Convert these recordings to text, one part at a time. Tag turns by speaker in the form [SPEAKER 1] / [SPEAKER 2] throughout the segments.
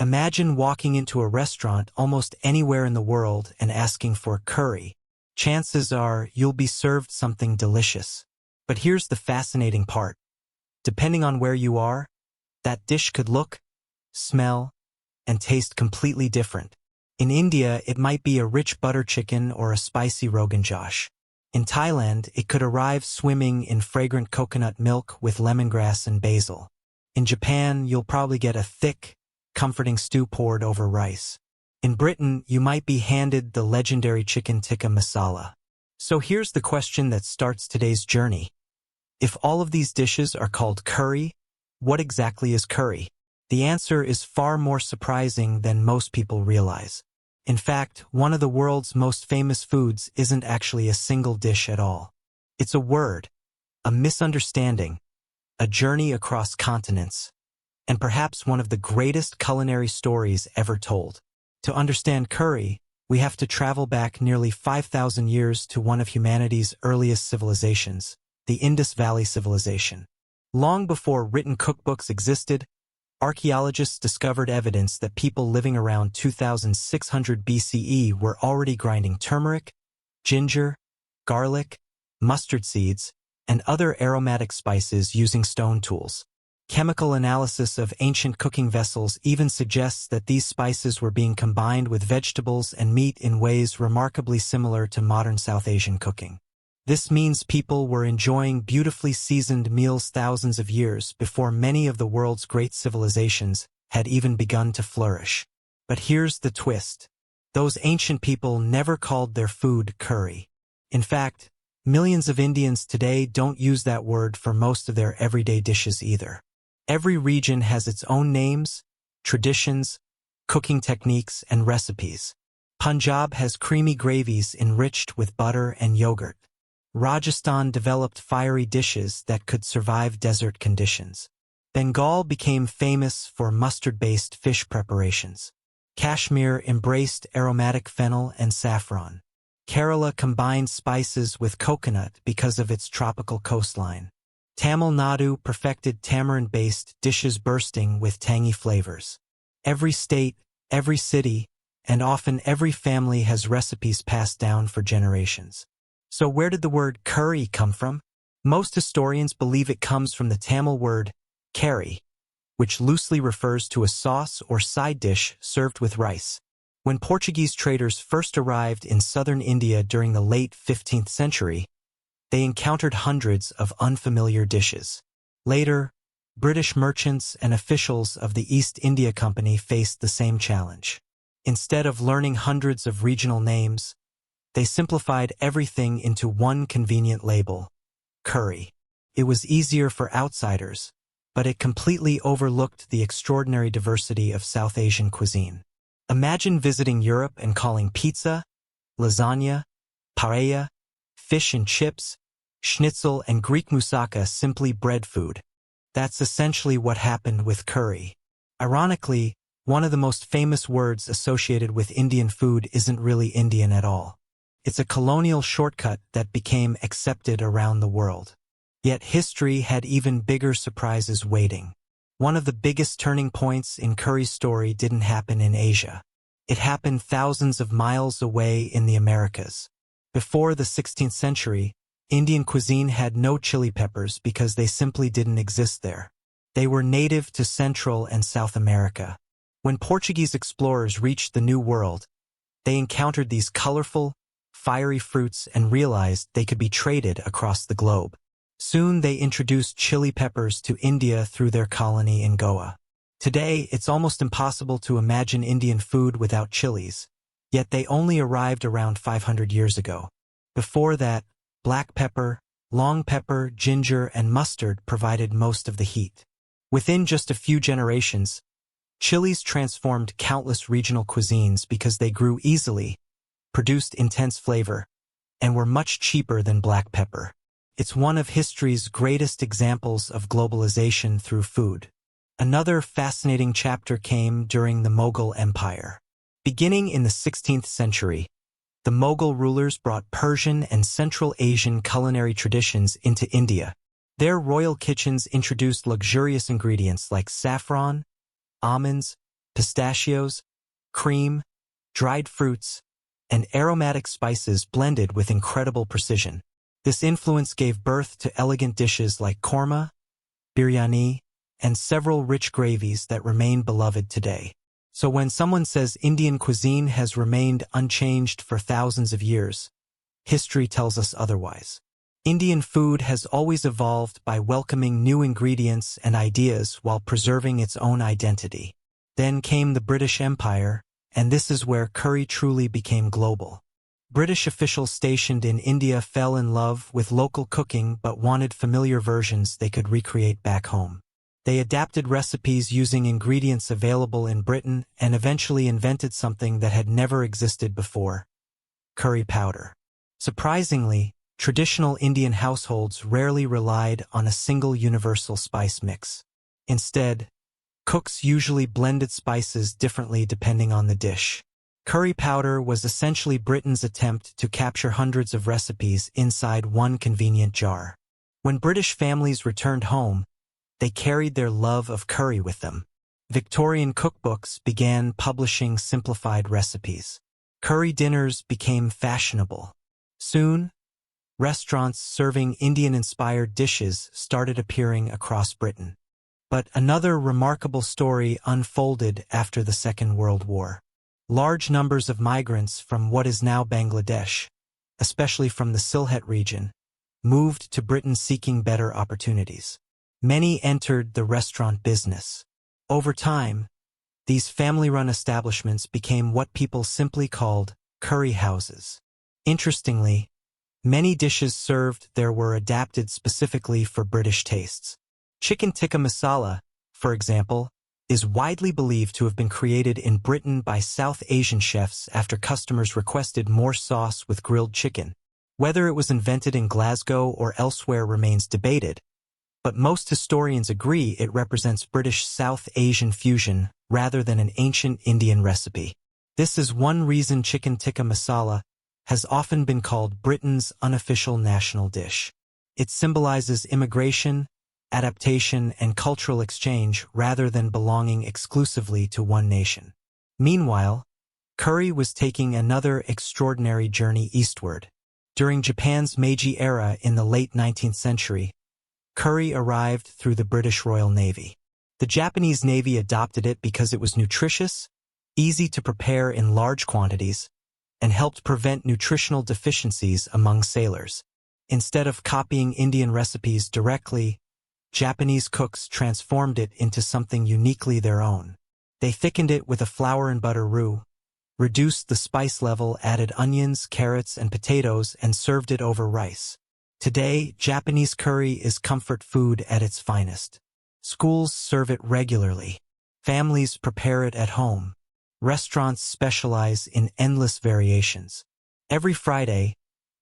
[SPEAKER 1] Imagine walking into a restaurant almost anywhere in the world and asking for curry. Chances are you'll be served something delicious. But here's the fascinating part. Depending on where you are, that dish could look, smell, and taste completely different. In India, it might be a rich butter chicken or a spicy Rogan Josh. In Thailand, it could arrive swimming in fragrant coconut milk with lemongrass and basil. In Japan, you'll probably get a thick, comforting stew poured over rice. In Britain, you might be handed the legendary chicken tikka masala. So here's the question that starts today's journey. If all of these dishes are called curry, what exactly is curry? The answer is far more surprising than most people realize. In fact, one of the world's most famous foods isn't actually a single dish at all. It's a word, a misunderstanding, a journey across continents, and perhaps one of the greatest culinary stories ever told. To understand curry, we have to travel back nearly 5,000 years to one of humanity's earliest civilizations, the Indus Valley Civilization. Long before written cookbooks existed, archaeologists discovered evidence that people living around 2600 BCE were already grinding turmeric, ginger, garlic, mustard seeds, and other aromatic spices using stone tools. Chemical analysis of ancient cooking vessels even suggests that these spices were being combined with vegetables and meat in ways remarkably similar to modern South Asian cooking. This means people were enjoying beautifully seasoned meals thousands of years before many of the world's great civilizations had even begun to flourish. But here's the twist. Those ancient people never called their food curry. In fact, millions of Indians today don't use that word for most of their everyday dishes either. Every region has its own names, traditions, cooking techniques, and recipes. Punjab has creamy gravies enriched with butter and yogurt. Rajasthan developed fiery dishes that could survive desert conditions. Bengal became famous for mustard-based fish preparations. Kashmir embraced aromatic fennel and saffron. Kerala combined spices with coconut because of its tropical coastline. Tamil Nadu perfected tamarind-based dishes bursting with tangy flavors. Every state, every city, and often every family has recipes passed down for generations. So where did the word curry come from? Most historians believe it comes from the Tamil word curry, which loosely refers to a sauce or side dish served with rice. When Portuguese traders first arrived in southern India during the late 15th century, they encountered hundreds of unfamiliar dishes. Later, British merchants and officials of the East India Company faced the same challenge. Instead of learning hundreds of regional names, they simplified everything into one convenient label: curry. It was easier for outsiders, but it completely overlooked the extraordinary diversity of South Asian cuisine. Imagine visiting Europe and calling pizza, lasagna, paella, fish and chips, schnitzel, and Greek moussaka simply bread food. That's essentially what happened with curry. Ironically, one of the most famous words associated with Indian food isn't really Indian at all. It's a colonial shortcut that became accepted around the world. Yet history had even bigger surprises waiting. One of the biggest turning points in curry's story didn't happen in Asia. It happened thousands of miles away in the Americas. Before the 16th century, Indian cuisine had no chili peppers because they simply didn't exist there. They were native to Central and South America. When Portuguese explorers reached the New World, they encountered these colorful, fiery fruits and realized they could be traded across the globe. Soon they introduced chili peppers to India through their colony in Goa. Today, it's almost impossible to imagine Indian food without chilies, yet they only arrived around 500 years ago. Before that, black pepper, long pepper, ginger, and mustard provided most of the heat. Within just a few generations, chilies transformed countless regional cuisines because they grew easily, produced intense flavor, and were much cheaper than black pepper. It's one of history's greatest examples of globalization through food. Another fascinating chapter came during the Mughal Empire. Beginning in the 16th century, the Mughal rulers brought Persian and Central Asian culinary traditions into India. Their royal kitchens introduced luxurious ingredients like saffron, almonds, pistachios, cream, dried fruits, and aromatic spices blended with incredible precision. This influence gave birth to elegant dishes like korma, biryani, and several rich gravies that remain beloved today. So when someone says Indian cuisine has remained unchanged for thousands of years, history tells us otherwise. Indian food has always evolved by welcoming new ingredients and ideas while preserving its own identity. Then came the British Empire, and this is where curry truly became global. British officials stationed in India fell in love with local cooking but wanted familiar versions they could recreate back home. They adapted recipes using ingredients available in Britain and eventually invented something that had never existed before: curry powder. Surprisingly, traditional Indian households rarely relied on a single universal spice mix. Instead, cooks usually blended spices differently depending on the dish. Curry powder was essentially Britain's attempt to capture hundreds of recipes inside one convenient jar. When British families returned home, they carried their love of curry with them. Victorian cookbooks began publishing simplified recipes. Curry dinners became fashionable. Soon, restaurants serving Indian-inspired dishes started appearing across Britain. But another remarkable story unfolded after the Second World War. Large numbers of migrants from what is now Bangladesh, especially from the Sylhet region, moved to Britain seeking better opportunities. Many entered the restaurant business. Over time, these family-run establishments became what people simply called curry houses. Interestingly, many dishes served there were adapted specifically for British tastes. Chicken tikka masala, for example, is widely believed to have been created in Britain by South Asian chefs after customers requested more sauce with grilled chicken. Whether it was invented in Glasgow or elsewhere remains debated, but most historians agree it represents British South Asian fusion rather than an ancient Indian recipe. This is one reason chicken tikka masala has often been called Britain's unofficial national dish. It symbolizes immigration, adaptation, and cultural exchange rather than belonging exclusively to one nation. Meanwhile, curry was taking another extraordinary journey eastward. During Japan's Meiji era in the late 19th century, curry arrived through the British Royal Navy. The Japanese Navy adopted it because it was nutritious, easy to prepare in large quantities, and helped prevent nutritional deficiencies among sailors. Instead of copying Indian recipes directly, Japanese cooks transformed it into something uniquely their own. They thickened it with a flour and butter roux, reduced the spice level, added onions, carrots, and potatoes, and served it over rice. Today, Japanese curry is comfort food at its finest. Schools serve it regularly. Families prepare it at home. Restaurants specialize in endless variations. Every Friday,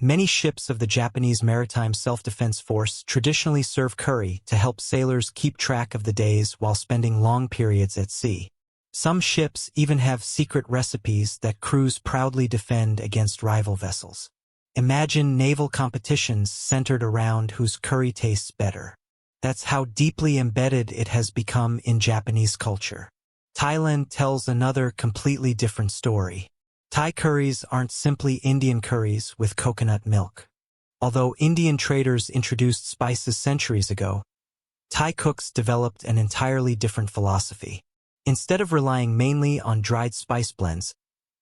[SPEAKER 1] many ships of the Japanese Maritime Self-Defense Force traditionally serve curry to help sailors keep track of the days while spending long periods at sea. Some ships even have secret recipes that crews proudly defend against rival vessels. Imagine naval competitions centered around whose curry tastes better. That's how deeply embedded it has become in Japanese culture. Thailand tells another completely different story. Thai curries aren't simply Indian curries with coconut milk. Although Indian traders introduced spices centuries ago, Thai cooks developed an entirely different philosophy. Instead of relying mainly on dried spice blends,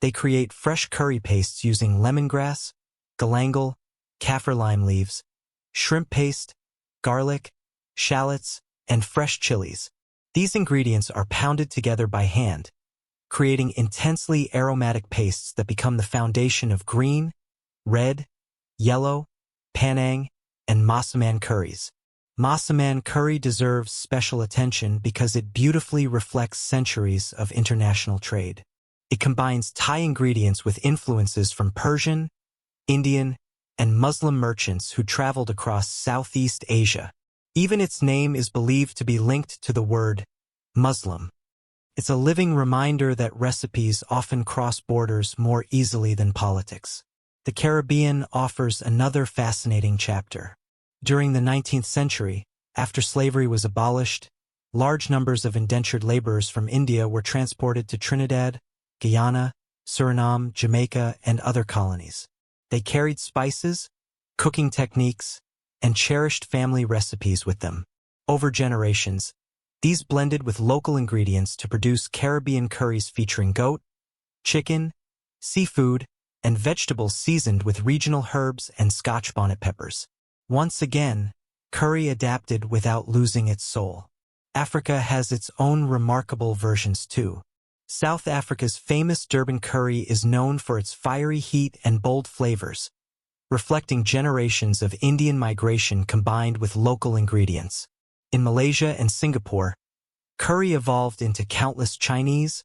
[SPEAKER 1] they create fresh curry pastes using lemongrass, galangal, kaffir lime leaves, shrimp paste, garlic, shallots, and fresh chilies. These ingredients are pounded together by hand, creating intensely aromatic pastes that become the foundation of green, red, yellow, Panang, and Massaman curries. Massaman curry deserves special attention because it beautifully reflects centuries of international trade. It combines Thai ingredients with influences from Persian, Indian, and Muslim merchants who traveled across Southeast Asia. Even its name is believed to be linked to the word Muslim. It's a living reminder that recipes often cross borders more easily than politics. The Caribbean offers another fascinating chapter. During the 19th century, after slavery was abolished, Large numbers of indentured laborers from India were transported to Trinidad, Guyana, Suriname, Jamaica, and other colonies. They carried spices, cooking techniques, and cherished family recipes with them. Over generations, these blended with local ingredients to produce Caribbean curries featuring goat, chicken, seafood, and vegetables seasoned with regional herbs and Scotch bonnet peppers. Once again, curry adapted without losing its soul. Africa has its own remarkable versions too. South Africa's famous Durban curry is known for its fiery heat and bold flavors, reflecting generations of Indian migration combined with local ingredients. In Malaysia and Singapore, curry evolved into countless Chinese,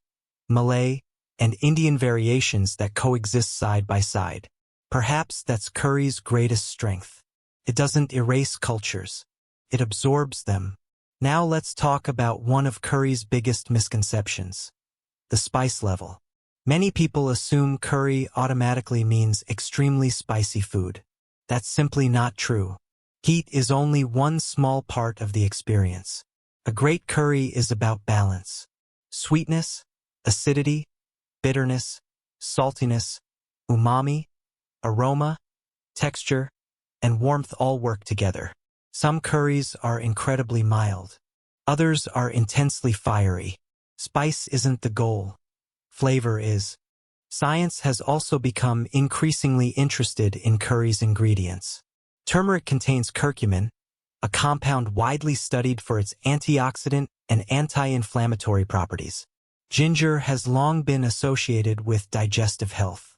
[SPEAKER 1] Malay, and Indian variations that coexist side by side. Perhaps that's curry's greatest strength. It doesn't erase cultures. It absorbs them. Now let's talk about one of curry's biggest misconceptions: the spice level. Many people assume curry automatically means extremely spicy food. That's simply not true. Heat is only one small part of the experience. A great curry is about balance. Sweetness, acidity, bitterness, saltiness, umami, aroma, texture, and warmth all work together. Some curries are incredibly mild. Others are intensely fiery. Spice isn't the goal. Flavor is. Science has also become increasingly interested in curry's ingredients. Turmeric contains curcumin, a compound widely studied for its antioxidant and anti-inflammatory properties. Ginger has long been associated with digestive health.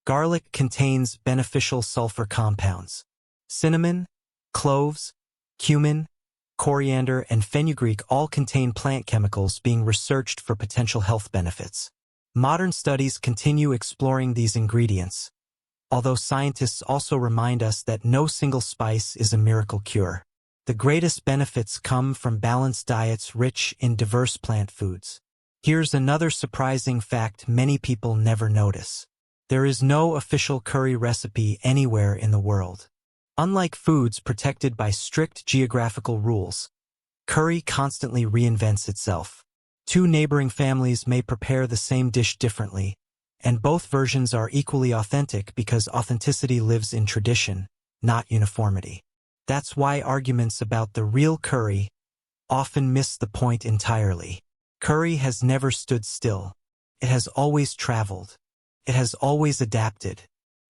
[SPEAKER 1] Garlic contains beneficial sulfur compounds. Cinnamon, cloves, cumin, coriander, and fenugreek all contain plant chemicals being researched for potential health benefits. Modern studies continue exploring these ingredients, although scientists also remind us that no single spice is a miracle cure. The greatest benefits come from balanced diets rich in diverse plant foods. Here's another surprising fact many people never notice. There is no official curry recipe anywhere in the world. Unlike foods protected by strict geographical rules, curry constantly reinvents itself. Two neighboring families may prepare the same dish differently, and both versions are equally authentic because authenticity lives in tradition, not uniformity. That's why arguments about the real curry often miss the point entirely. Curry has never stood still. It has always traveled. It has always adapted.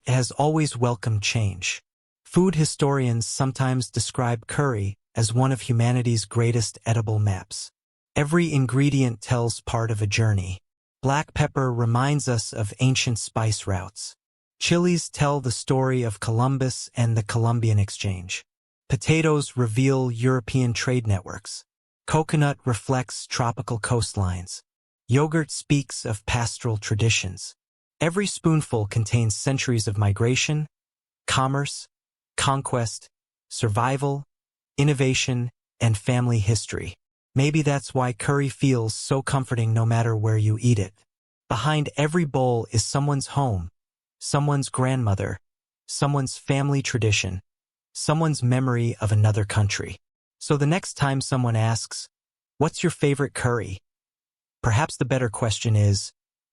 [SPEAKER 1] It has always welcomed change. Food historians sometimes describe curry as one of humanity's greatest edible maps. Every ingredient tells part of a journey. Black pepper reminds us of ancient spice routes. Chilies tell the story of Columbus and the Columbian Exchange. Potatoes reveal European trade networks. Coconut reflects tropical coastlines. Yogurt speaks of pastoral traditions. Every spoonful contains centuries of migration, commerce, conquest, survival, innovation, and family history. Maybe that's why curry feels so comforting no matter where you eat it. Behind every bowl is someone's home, someone's grandmother, someone's family tradition, someone's memory of another country. So the next time someone asks, "What's your favorite curry?" perhaps the better question is,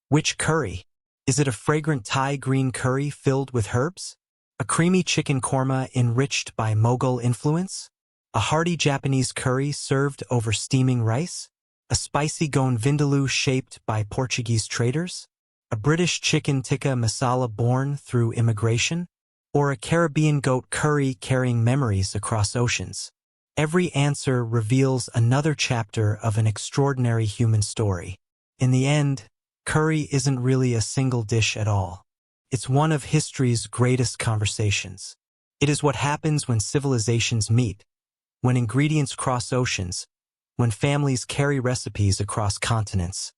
[SPEAKER 1] which curry? Is it a fragrant Thai green curry filled with herbs? A creamy chicken korma enriched by Mughal influence? A hearty Japanese curry served over steaming rice? A spicy gon vindaloo shaped by Portuguese traders? A British chicken tikka masala born through immigration? Or a Caribbean goat curry carrying memories across oceans? Every answer reveals another chapter of an extraordinary human story. In the end, curry isn't really a single dish at all. It's one of history's greatest conversations. It is what happens when civilizations meet, when ingredients cross oceans, when families carry recipes across continents,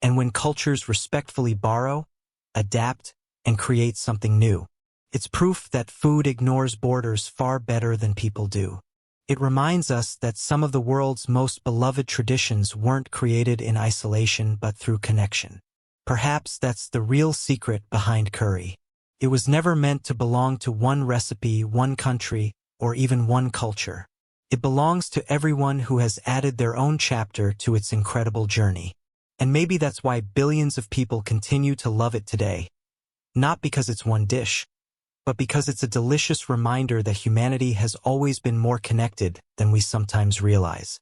[SPEAKER 1] and when cultures respectfully borrow, adapt, and create something new. It's proof that food ignores borders far better than people do. It reminds us that some of the world's most beloved traditions weren't created in isolation but through connection. Perhaps that's the real secret behind curry. It was never meant to belong to one recipe, one country, or even one culture. It belongs to everyone who has added their own chapter to its incredible journey. And maybe that's why billions of people continue to love it today. Not because it's one dish, but because it's a delicious reminder that humanity has always been more connected than we sometimes realize.